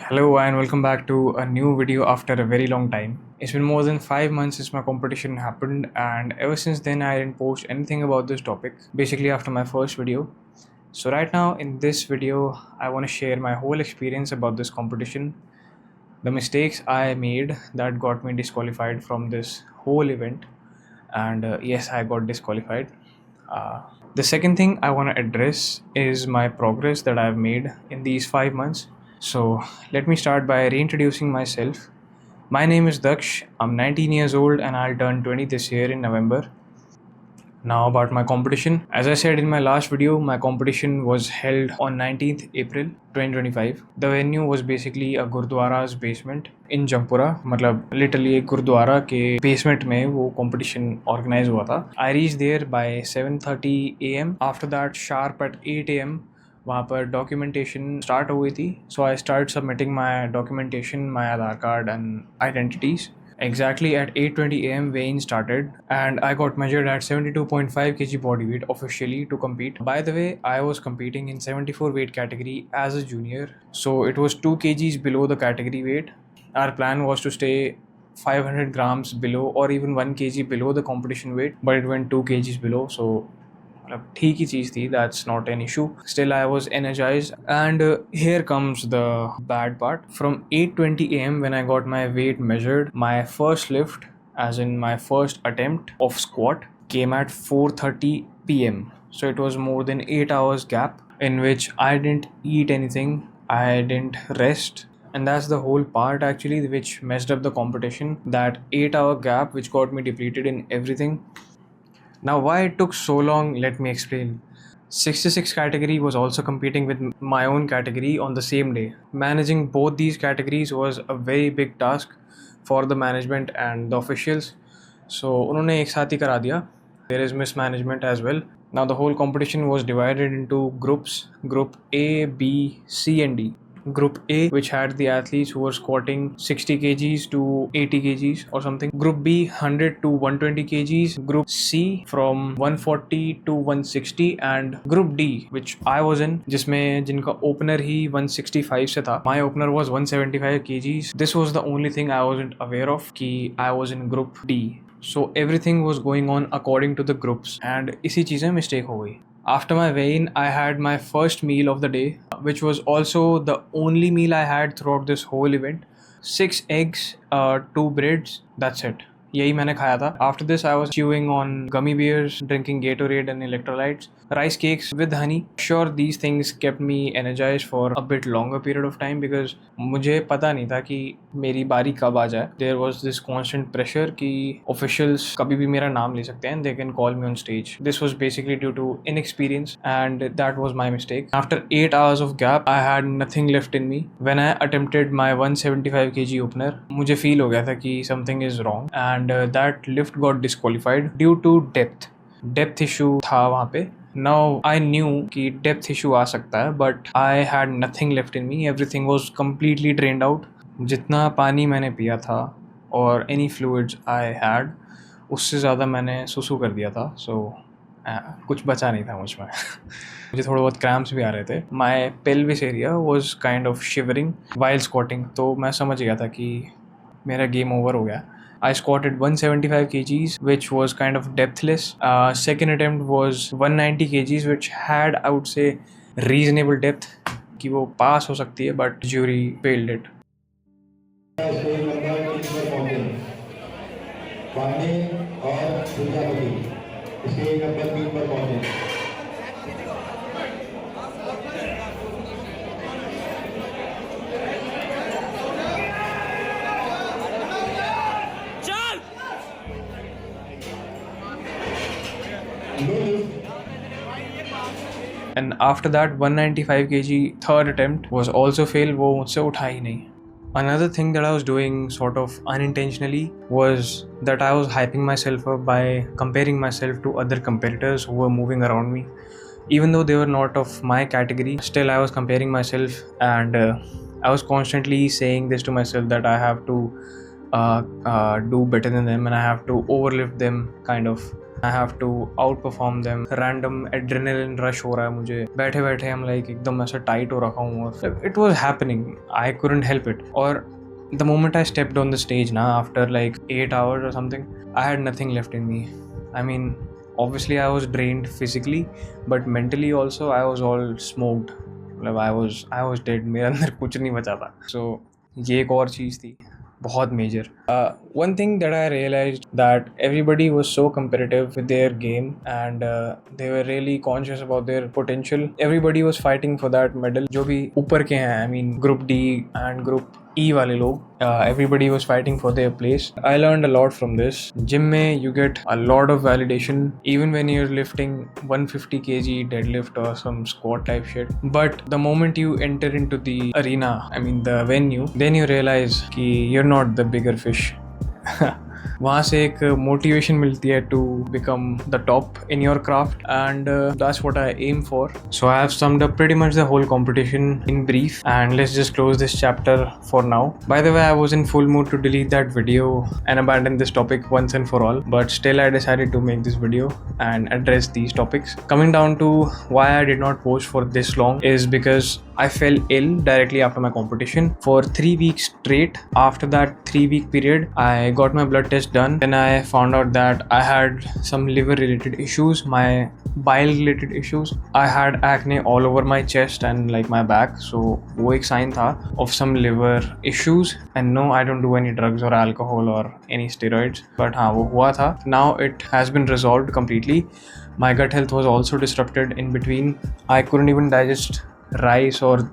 Hello and welcome back to a new video after a very long time. It's been more than 5 months since my competition happened, and ever since then I didn't post anything about this topic, basically after my first video. So right now in this video I want to share my whole experience about this competition, the mistakes I made that got me disqualified from this whole event, and yes, I got disqualified. The second thing I want to address is my progress that I've made in these 5 months. So let me start by reintroducing myself. My name is Daksh. I'm 19 years old and I'll turn 20 this year in November. Now about my competition. As I said in my last video, my competition was held on 19th April 2025. The venue was basically a Gurdwara's basement in Jampura. मतलब literally एक गुरुद्वारा के basement में वो competition organize हुआ था. I reached there by 7:30 AM. After that, sharp at 8 AM, वहाँ पर documentation start हो गई थी. So I start submitting my documentation, my Aadhaar card and identities. Exactly at 8:20 AM weighing started and I got measured at 72.5 kg body weight officially to compete. By the way, I was competing in 74 weight category as a junior, so it was 2 kgs below the category weight. Our plan was to stay 500 grams below or even 1 kg below the competition weight, but it went 2 kgs below, so ठीक ही चीज़ थी, that's not an issue. Still I was energized, and here comes the bad part. From 8:20 AM when I got my weight measured, my first lift, as in my first attempt of squat, came at 4:30 PM. So it was more than 8 hours gap in which I didn't eat anything, I didn't rest. And that's the whole part actually which messed up the competition, that 8-hour gap which got me depleted in everything. Now why it took so long, let me explain. 66 category was also competing with my own category on the same day. Managing both these categories was a very big task for the management and the officials. So उन्होंने एक साथ ही करा दिया. There is mismanagement as well. Now the whole competition was divided into groups. Group A, B, C and D. Group A, which had the athletes who were squatting 60 kgs to 80 kgs or something. Group B, 100 to 120 kgs. Group C, from 140 to 160. And Group D, which I was in, जिसमें जिनका opener ही 165 से था. My opener was 175 kgs. This was the only thing I wasn't aware of, कि I was in Group D. So everything was going on according to the groups, and इसी चीज़ में mistake हो गई. After my weigh-in, I had my first meal of the day, which was also the only meal I had throughout this whole event. 6 eggs, 2 breads, that's it. यही मैंने खाया था. After this, I was chewing on gummy bears, drinking Gatorade and electrolytes, rice cakes with honey. Sure, these things kept me energized for a bit longer period of time because मुझे पता नहीं था कि मेरी बारी कब आ जाए. There was this constant pressure कि officials कभी भी मेरा नाम ले सकते हैं, they can call me on stage. This was basically due to inexperience, and that was my mistake. After 8 hours of gap, I had nothing left in me. When I attempted my 175 kg opener, मुझे feel हो गया था कि something is wrong, and that lift got disqualified due to depth issue था वहाँ पे. Now I knew कि depth issue आ सकता है, but I had nothing left in me. Everything was completely drained out. जितना पानी मैंने पिया था और any fluids I had, उससे ज़्यादा मैंने सुसु कर दिया था. So कुछ बचा नहीं था मुझ में. मुझे थोड़े बहुत क्रैम्प्स भी आ रहे थे. My pelvis area was kind of shivering while squatting. तो मैं समझ गया था कि मेरा गेम ओवर हो गया. I squatted 175 kgs, which was kind of depthless. Second attempt was 190 kgs, which had, I would say, reasonable depth कि वो पास हो सकती है, but jury failed it. And after that 195 kg third attempt was also failed. वो मुझसे उठा ही नहीं. Another thing that I was doing sort of unintentionally was that I was hyping myself up by comparing myself to other competitors who were moving around me. Even though they were not of my category, still I was comparing myself, and I was constantly saying this to myself that I have to do better than them and I have to overlift them, kind of. I have to outperform them. Random adrenaline rush हो रहा है मुझे बैठे बैठे. I'm like एकदम ऐसा tight हो रखा हूँ और it was happening. I couldn't help it. और the moment I stepped on the stage now, after like 8 hours or something, I had nothing left in me. I mean, obviously I was drained physically, but mentally also I was all smoked. मतलब I was dead. मेरे अंदर कुछ नहीं बचा था. So ये एक और चीज़ थी बहुत major. One thing that I realized that everybody was so competitive with their game, and they were really conscious about their potential. Everybody was fighting for that medal. जो भी ऊपर के हैं, I mean Group D and Group E वाले लोग, everybody was fighting for their place. I learned a lot from this. Gym में you get a lot of validation even when you're lifting 150 kg deadlift or some squat type shit. But the moment you enter into the arena, I mean the venue, then you realize कि you're not the bigger fish. वहाँ से एक motivation मिलती है to become the top in your craft, and that's what I aim for. So I have summed up pretty much the whole competition in brief, and let's just close this chapter for now. By the way, I was in full mood to delete that video and abandon this topic once and for all, but still I decided to make this video and address these topics. Coming down to why I did not post for this long is because I fell ill directly after my competition for 3 weeks straight. After that 3-week period, I got my blood test done. Then I found out that I had some liver related issues, my bile related issues. I had acne all over my chest and like my back. So वो एक sign था of some liver issues. And no, I don't do any drugs or alcohol or any steroids. But हाँ वो हुआ था. Now it has been resolved completely. My gut health was also disrupted in between. I couldn't even digest rice or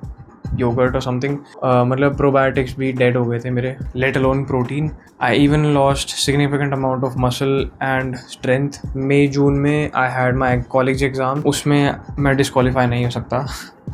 yogurt or something. मतलब probiotics भी dead हो गए थे मेरे, let alone protein. I even lost significant amount of muscle and strength. मई जून में I had my college exam. उसमें मैं disqualify नहीं हो सकता,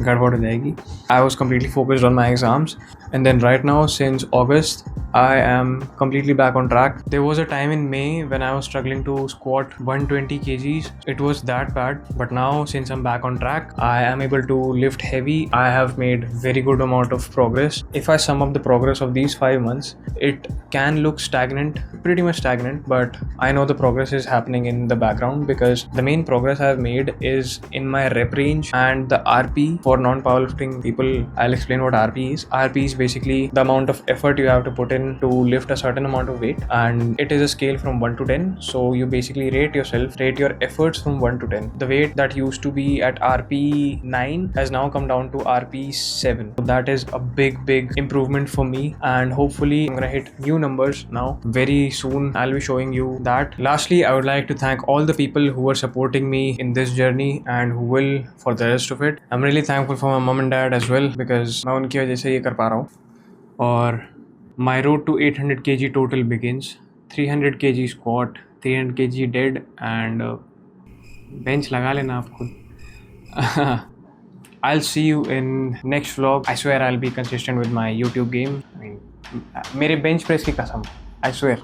गड़बड़ हो जाएगी. I was completely focused on my exams, and then right now since August I am completely back on track. There was a time in May when I was struggling to squat 120 kgs. It was that bad, but now since I'm back on track, I am able to lift heavy. I have made very good amount of progress. If I sum up the progress of these 5 months, it can look stagnant, pretty much stagnant, but I know the progress is happening in the background because the main progress I've made is in my rep range and the RP. For non-powerlifting people, I'll explain what RP is. RP is basically the amount of effort you have to put in to lift a certain amount of weight, and it is a scale from 1 to 10. So you basically rate your efforts from 1 to 10. The weight that used to be at RP 9 has now come down to RP 7. So that is a big improvement for me, and hopefully I'm gonna hit new numbers now very soon. I'll be showing you that. Lastly, I would like to thank all the people who are supporting me in this journey and who will for the rest of it. I'm really thankful for my mom and dad as well because मैं उनकी वजह से ये कर पा रहा हूँ. और my road to 800 kg total begins. 300 kg squat, 300 kg dead, and bench लगा लेना आप खुद. I'll see you in next vlog. I swear I'll be consistent with my YouTube game. I mean, मेरे bench press की कसम. I swear.